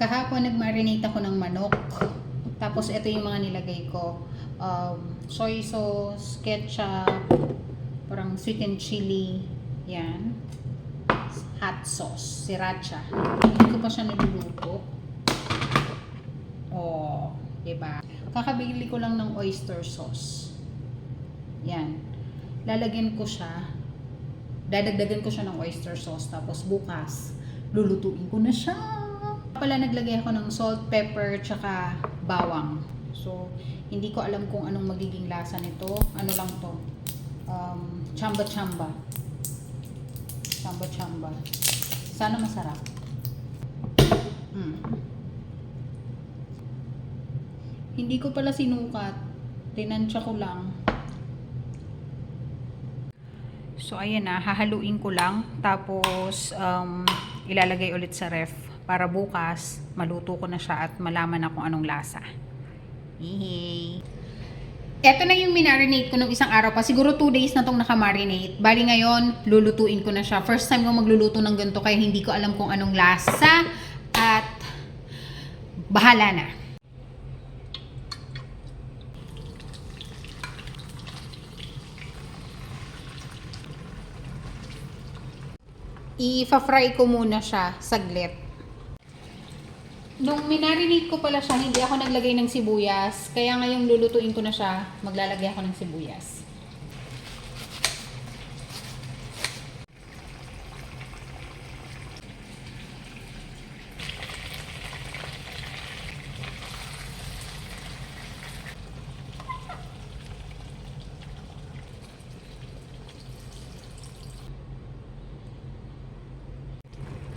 Kahapon nag-marinate ako ng manok. Tapos ito yung mga nilagay ko. Soy sauce, ketchup, parang sweet and chili. Yan. Hot sauce, sriracha. Hindi ko pa siya niluluto. Oh, diba? Kakabili ko lang ng oyster sauce. Yan. Lalagyan ko siya. Dadagdagan ko siya ng oyster sauce. Tapos bukas, lulutuin ko na siya. Pala naglagay ako ng salt, pepper, tsaka bawang. So, hindi ko alam kung anong magiging lasa nito. Ano lang to? Chamba-chamba. Chamba-chamba. Sana masarap. Hindi ko pala sinukat. Tinansya ko lang. So, ayan na. Hahaluin ko lang. Tapos, ilalagay ulit sa ref. Para bukas, maluto ko na siya at malaman na kung anong lasa. Yay! Ito na yung minarinate ko nung isang araw pa. Siguro 2 days na tong nakamarinate. Bali ngayon, lulutuin ko na siya. First time ko magluluto ng ganito kaya hindi ko alam kung anong lasa. At bahala na. I-fry ko muna siya saglit. Nung minarinate ko pala siya, hindi ako naglagay ng sibuyas. Kaya ngayong lulutuin ko na siya, maglalagay ako ng sibuyas.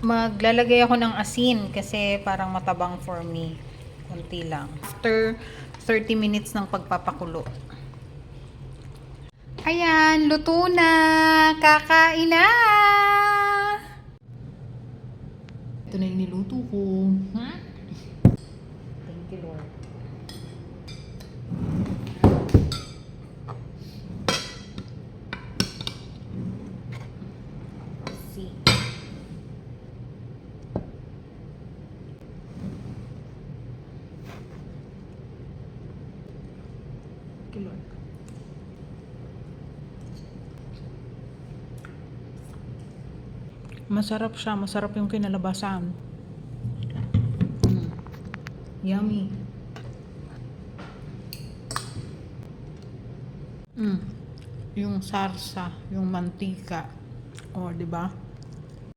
Maglalagay ako ng asin kasi parang matabang for me. Kunti lang. After 30 minutes ng pagpapakulo. Ayan, luto na! Kakain na! Ito na yung niluto ko. Thank you, Lord. See. Lord. Masarap siya. Masarap yung kinalabasan. Yummy. Yung sarsa, yung mantika. Oh, di ba?